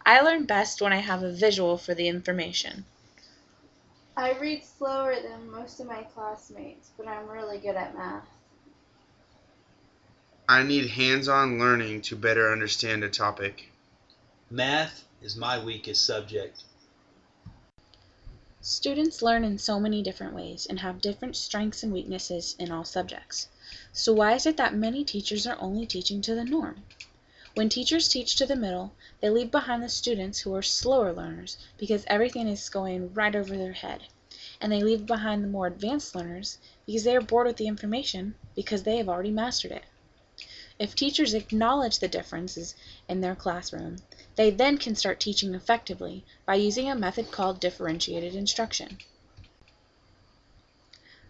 I learn best when I have a visual for the information. I read slower than most of my classmates, but I'm really good at math. I need hands-on learning to better understand a topic. Math is my weakest subject. Students learn in so many different ways and have different strengths and weaknesses in all subjects. So why is it that many teachers are only teaching to the norm? When teachers teach to the middle, they leave behind the students who are slower learners because everything is going right over their head. And they leave behind the more advanced learners because they are bored with the information because they have already mastered it. If teachers acknowledge the differences in their classroom, they then can start teaching effectively by using a method called differentiated instruction.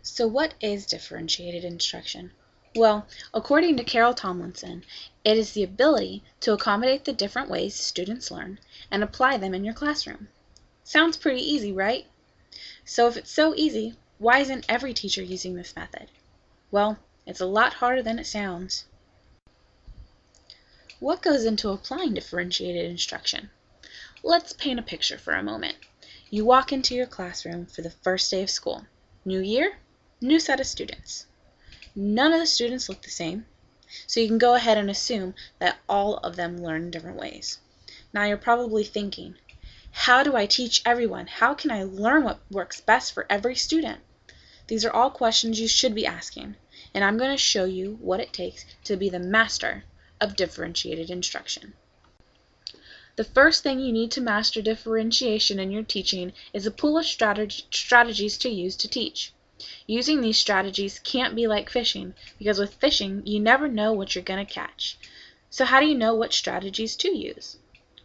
So what is differentiated instruction? Well, according to Carol Tomlinson, it is the ability to accommodate the different ways students learn and apply them in your classroom. Sounds pretty easy, right? So if it's so easy, why isn't every teacher using this method? Well, it's a lot harder than it sounds. What goes into applying differentiated instruction? Let's paint a picture for a moment. You walk into your classroom for the first day of school. New year, new set of students. None of the students look the same, so you can go ahead and assume that all of them learn in different ways. Now you're probably thinking, how do I teach everyone? How can I learn what works best for every student? These are all questions you should be asking, and I'm going to show you what it takes to be the master of differentiated instruction. The first thing you need to master differentiation in your teaching is a pool of strategies to use to teach. Using these strategies can't be like fishing, because with fishing you never know what you're going to catch. So how do you know what strategies to use?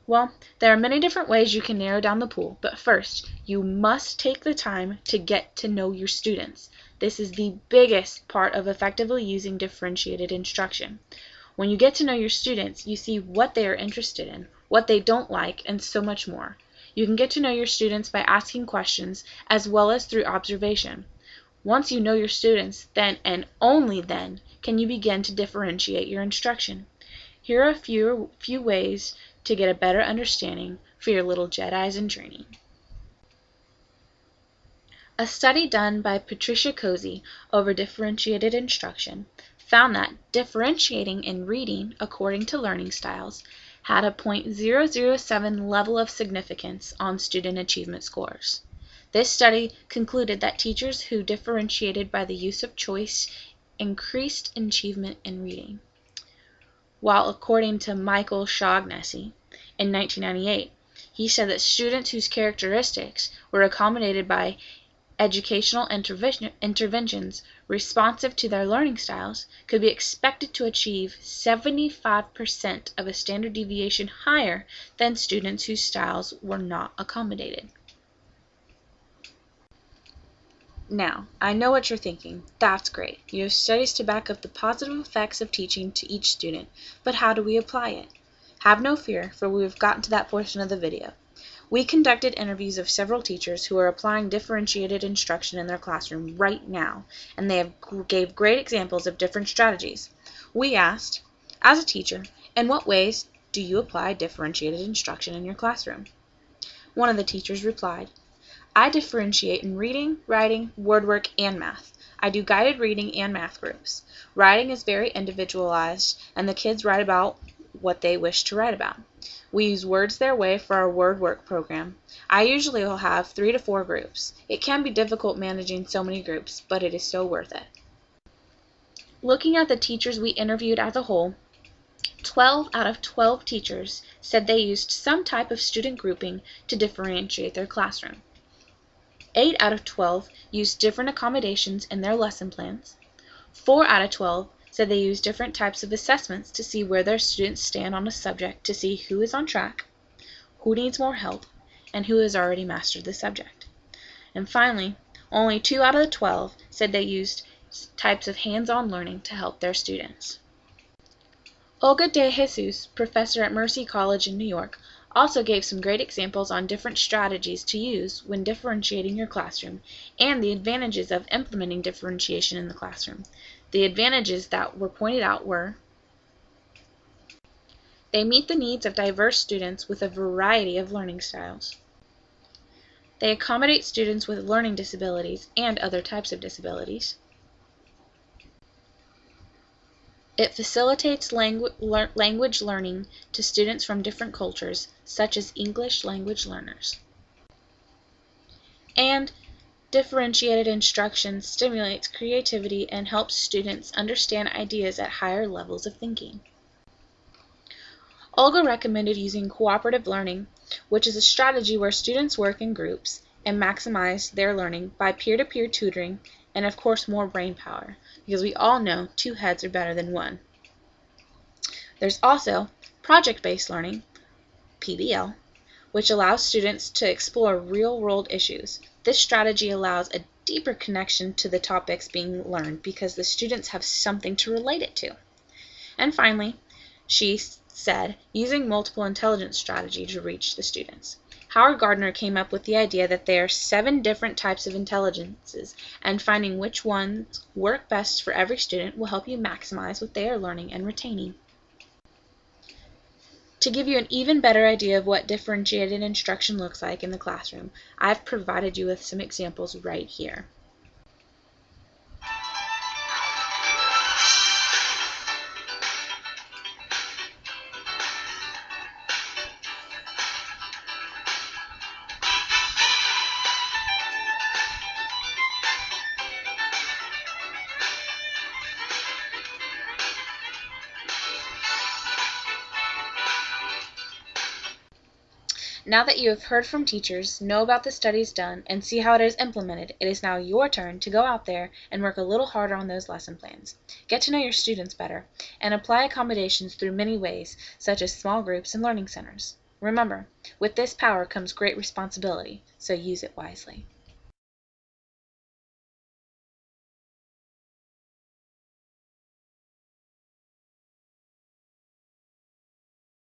Well, there are many different ways you can narrow down the pool, but first, you must take the time to get to know your students. This is the biggest part of effectively using differentiated instruction. When you get to know your students, you see what they are interested in, what they don't like, and so much more. You can get to know your students by asking questions as well as through observation. Once you know your students, then and only then can you begin to differentiate your instruction. Here are a few ways to get a better understanding for your little Jedis in training. A study done by Patricia Cozy over differentiated instruction found that differentiating in reading according to learning styles had a .007 level of significance on student achievement scores. This study concluded that teachers who differentiated by the use of choice increased achievement in reading. While according to Michael Shaughnessy in 1998, he said that students whose characteristics were accommodated by educational interventions responsive to their learning styles could be expected to achieve 75% of a standard deviation higher than students whose styles were not accommodated. Now, I know what you're thinking. That's great. You have studies to back up the positive effects of teaching to each student, but how do we apply it? Have no fear, for we have gotten to that portion of the video. We conducted interviews of several teachers who are applying differentiated instruction in their classroom right now, and they gave great examples of different strategies. We asked, as a teacher, in what ways do you apply differentiated instruction in your classroom? One of the teachers replied, I differentiate in reading, writing, word work, and math. I do guided reading and math groups. Writing is very individualized, and the kids write about what they wish to write about. We use Words Their Way for our word work program. I usually will have 3 to 4 groups. It can be difficult managing so many groups, but it is so worth it. Looking at the teachers we interviewed as a whole, 12 out of 12 teachers said they used some type of student grouping to differentiate their classroom. 8 out of 12 used different accommodations in their lesson plans. 4 out of 12 said they use different types of assessments to see where their students stand on a subject to see who is on track, who needs more help, and who has already mastered the subject. And finally, only 2 out of the 12 said they used types of hands-on learning to help their students. Olga de Jesus, professor at Mercy College in New York, also gave some great examples on different strategies to use when differentiating your classroom and the advantages of implementing differentiation in the classroom. The advantages that were pointed out were They meet the needs of diverse students with a variety of learning styles. They accommodate students with learning disabilities and other types of disabilities. It facilitates language learning to students from different cultures, such as English language learners. And differentiated instruction stimulates creativity and helps students understand ideas at higher levels of thinking. Olga recommended using cooperative learning, which is a strategy where students work in groups and maximize their learning by peer-to-peer tutoring and, of course, more brain power, because we all know 2 heads are better than 1. There's also project-based learning, PBL, which allows students to explore real-world issues. This strategy allows a deeper connection to the topics being learned because the students have something to relate it to. And finally, she said, using multiple intelligence strategy to reach the students. Howard Gardner came up with the idea that there are 7 different types of intelligences, and finding which ones work best for every student will help you maximize what they are learning and retaining. To give you an even better idea of what differentiated instruction looks like in the classroom, I've provided you with some examples right here. Now that you have heard from teachers, know about the studies done, and see how it is implemented, it is now your turn to go out there and work a little harder on those lesson plans. Get to know your students better, and apply accommodations through many ways, such as small groups and learning centers. Remember, with this power comes great responsibility, so use it wisely.